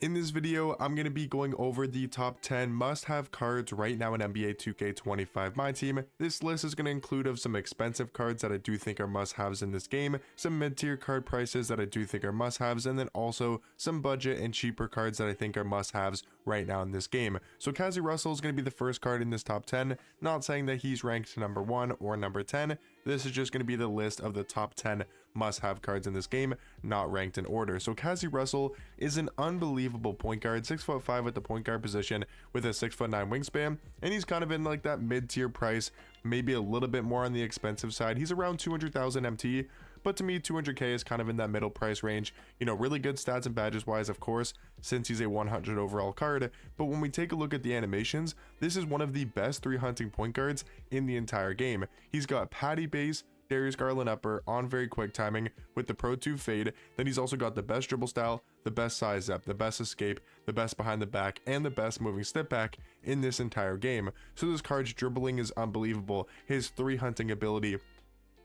In this video, I'm going to be going over the top 10 must-have cards right now in NBA 2K25 Myteam. This list is going to include of some expensive cards that I do think are must-haves in this game, some mid-tier card prices that I do think are must-haves, and then also some budget and cheaper cards that I think are must-haves right now in this game. So Kazzy Russell is going to be the first card in this top 10, not saying that he's ranked number 1 or number 10. This is just going to be the list of the top 10 must-have cards in this game, not ranked in order. So Kazzy Russell is an unbelievable point guard, 6'5" at the point guard position with a 6'9" wingspan, and he's kind of in like that mid-tier price, maybe a little bit more on the expensive side. He's around 200,000 MT, but to me 200k is kind of in that middle price range. You know, really good stats and badges wise, of course, since he's a 100 overall card. But when we take a look at the animations, this is one of the best 3-hunting point guards in the entire game. He's got patty base, Darius Garland upper on very quick timing with the Pro 2 fade. Then he's also got the best dribble style, the best size up, the best escape, the best behind the back, and the best moving step back in this entire game. So this card's dribbling is unbelievable. His 3-hunting ability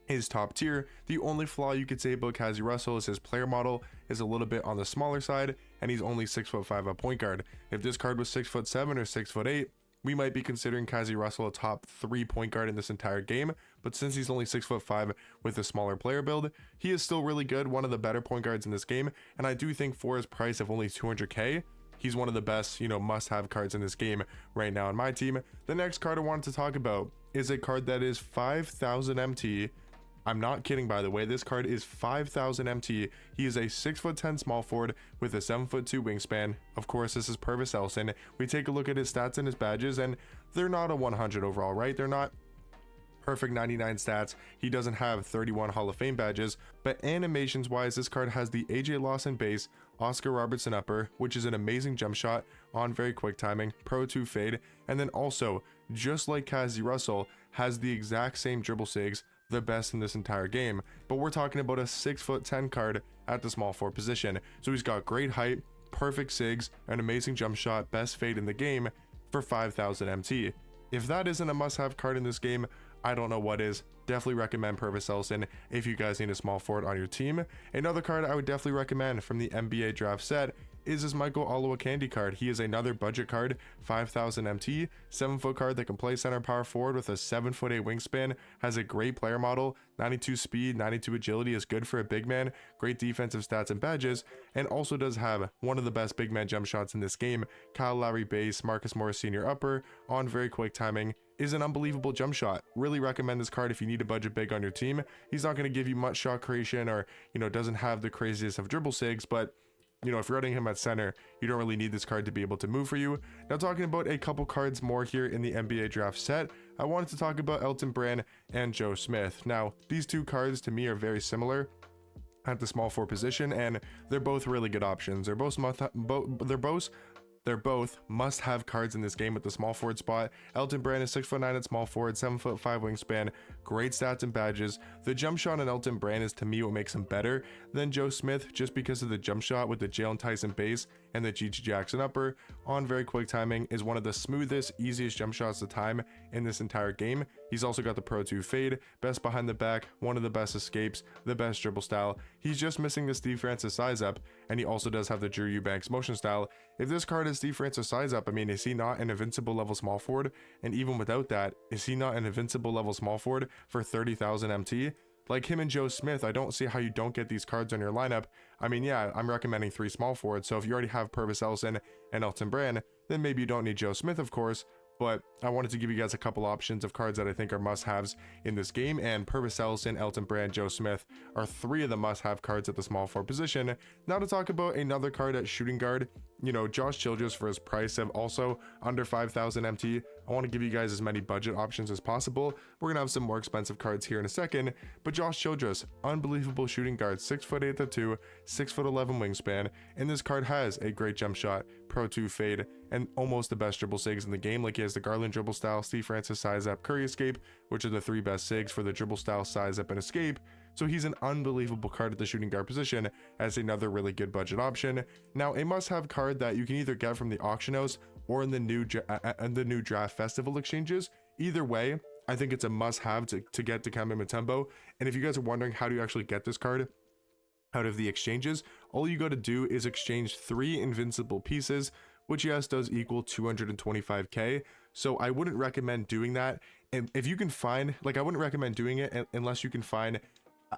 is top tier. The only flaw you could say about Kazzy Russell is his player model is a little bit on the smaller side, and he's only 6'5" at point guard. If this card was 6'7" or 6'8", we might be considering Kazzy Russell a top 3 point guard in this entire game, but since he's only 6'5" with a smaller player build, he is still really good, one of the better point guards in this game, and I do think for his price of only 200k, he's one of the best, you know, must-have cards in this game right now in my team. The next card I wanted to talk about is a card that is 5,000 MT. I'm not kidding, by the way. This card is 5,000 MT. He is a 6'10" small forward with a 7'2" wingspan. Of course, this is Pervis Elias. We take a look at his stats and his badges, and they're not a 100 overall, right? They're not perfect 99 stats. He doesn't have 31 Hall of Fame badges, but animations wise, this card has the AJ Lawson base, Oscar Robertson upper, which is an amazing jump shot on very quick timing, Pro 2 fade, and then also, just like Kazzy Russell, has the exact same dribble sigs, the best in this entire game. But we're talking about a 6'10" card at the small forward position. So he's got great height, perfect sigs, an amazing jump shot, best fade in the game for 5,000 MT. If that isn't a must-have card in this game, I don't know what is. Definitely recommend Pervis Elias if you guys need a small forward on your team. Another card I would definitely recommend from the NBA draft set is this Michael Olajuwon card. He is another budget card, 5,000 MT, 7-foot card that can play center power forward with a 7'8" wingspan, has a great player model, 92 speed, 92 agility, is good for a big man, great defensive stats and badges, and also does have one of the best big man jump shots in this game. Kyle Lowry base, Marcus Morris Sr. upper, on very quick timing, is an unbelievable jump shot. Really recommend this card if you need a budget big on your team. He's not going to give you much shot creation or, you know, doesn't have the craziest of dribble sigs, but you know, if you're running him at center, you don't really need this card to be able to move for you. Now, talking about a couple cards more here in the NBA draft set, I wanted to talk about Elton, Bran, and Joe Smith. Now, these two cards to me are very similar at the small forward position, and they're both really good options. They're both must-have cards in this game with the small forward spot. Elton Bran is 6'9" at small forward, 7'5" wingspan, great stats and badges. The jump shot on Elton Bran is to me what makes him better than Joe Smith, just because of the jump shot with the Jalen Tyson base and the Gigi Jackson upper on very quick timing is one of the smoothest, easiest jump shots of time in this entire game. He's also got the Pro 2 fade, best behind the back, one of the best escapes, the best dribble style. He's just missing this Steve Francis size up, and he also does have the Drew Eubanks motion style. If this card is Steve Francis size up, I mean, is he not an invincible level small forward? And even without that, is he not an invincible level small forward for 30,000 MT? Like him and Joe Smith, I don't see how you don't get these cards on your lineup. I mean, yeah, I'm recommending 3 small forwards, so if you already have Pervis Elias and Elton Bran, then maybe you don't need Joe Smith, of course, but I wanted to give you guys a couple options of cards that I think are must-haves in this game, and Pervis Elias, Elton Bran, Joe Smith are 3 of the must-have cards at the small forward position. Now to talk about another card at shooting guard, you know, Josh Childress for his price of also under 5,000 MT. I want to give you guys as many budget options as possible. We're gonna have some more expensive cards here in a second, but Josh Childress, unbelievable shooting guard, 6'8" at 2, 6'11" wingspan, and this card has a great jump shot, Pro 2 fade, and almost the best dribble sigs in the game. Like he has the Garland dribble style, Steve Francis size up, Curry escape, which are the 3 best sigs for the dribble style, size up, and escape. So he's an unbelievable card at the shooting guard position as another really good budget option. Now, a must-have card that you can either get from the auction house or in the new draft festival exchanges. Either way, I think it's a must-have to get Dikembe Mutombo. And if you guys are wondering how do you actually get this card, out of the exchanges, all you got to do is exchange 3 invincible pieces, which yes does equal 225k. So I wouldn't recommend doing that. And if you can find, like, I wouldn't recommend doing it unless you can find,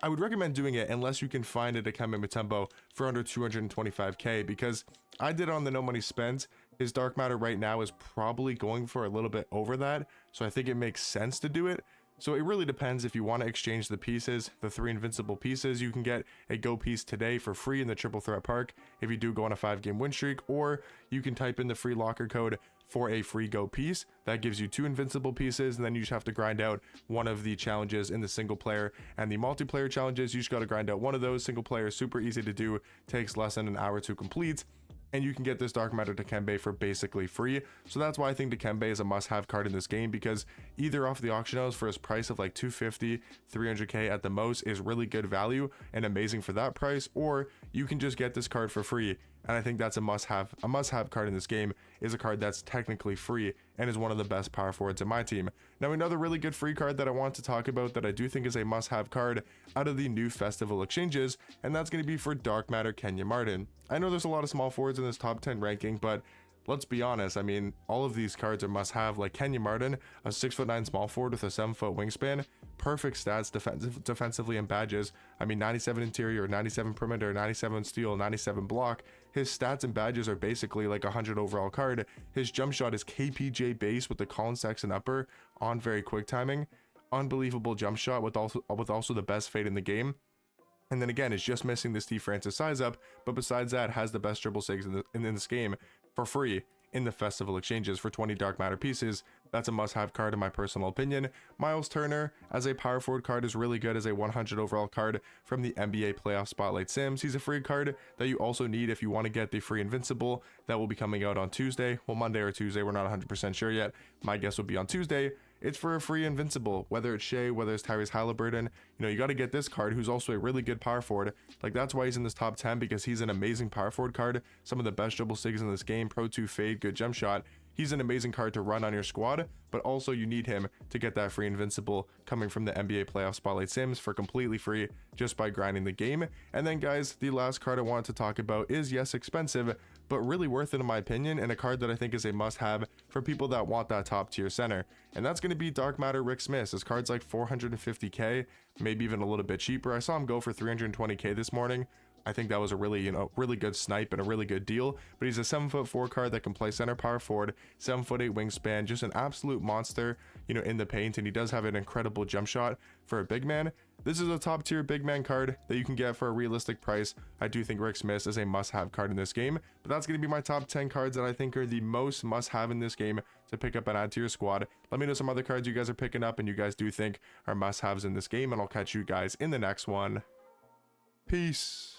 I would recommend doing it unless you can find a Dikembe Mutombo for under 225k, because I did on the no money spent. His dark matter right now is probably going for a little bit over that, so I think it makes sense to do it. So it really depends. If you want to exchange the pieces, the 3 invincible pieces, you can get a go piece today for free in the triple threat park if you do go on a 5-game win streak, or you can type in the free locker code for a free go piece. That gives you 2 invincible pieces, and then you just have to grind out one of the challenges in the single player and the multiplayer challenges. You just got to grind out one of those. Single player is super easy to do, takes less than an hour to complete, and you can get this dark matter Dikembe for basically free. So that's why I think Dikembe is a must-have card in this game, because either off the auction house for his price of like 250, 300k at the most is really good value and amazing for that price, or you can just get this card for free. And I think that's a must-have. A must-have card in this game is a card that's technically free and is one of the best power forwards in my team. Now, another really good free card that I want to talk about that I do think is a must-have card out of the new festival exchanges, and that's going to be for dark matter Kenyon Martin. I know there's a lot of small forwards in this top 10 ranking, but let's be honest, I mean, all of these cards are must-have. Like Kenyon Martin, a 6'9" small forward with a 7-foot wingspan, perfect stats defensively and badges. I mean, 97 interior, 97 perimeter, 97 steal, 97 block. His stats and badges are basically like 100 overall card. His jump shot is KPJ base with the Colin Sexton upper on very quick timing. Unbelievable jump shot with also the best fade in the game. And then again, it's just missing the Steve Francis size up, but besides that, has the best dribble sigs in this game for free in the festival exchanges for 20 dark matter pieces. That's a must-have card in my personal opinion. Myles Turner as a power forward card is really good as a 100 overall card from the NBA playoff spotlight sims. He's a free card that you also need if you want to get the free invincible that will be coming out on Tuesday. Well, Monday or Tuesday, we're not 100% sure yet. My guess would be on Tuesday. It's for a free invincible, whether it's Shea, whether it's Tyrese Halliburton. You know, you got to get this card, who's also a really good power forward. Like, that's why he's in this top 10, because he's an amazing power forward card. Some of the best dribble sigs in this game, Pro 2 fade, good jump shot. He's an amazing card to run on your squad, but also you need him to get that free invincible coming from the NBA playoff spotlight sims for completely free just by grinding the game. And then guys, the last card I want to talk about is, yes, expensive, but really worth it in my opinion, and a card that I think is a must-have for people that want that top tier center. And that's going to be Dark Matter Rick Smith. His card's like 450k, maybe even a little bit cheaper. I saw him go for 320k this morning. I think that was a really, really good snipe and a really good deal. But he's a 7'4" card that can play center power forward, 7'8" wingspan, just an absolute monster, in the paint. And he does have an incredible jump shot for a big man. This is a top tier big man card that you can get for a realistic price. I do think Rick Smith is a must-have card in this game. But that's going to be my top 10 cards that I think are the most must-have in this game to pick up and add to your squad. Let me know some other cards you guys are picking up and you guys do think are must-haves in this game, and I'll catch you guys in the next one. Peace.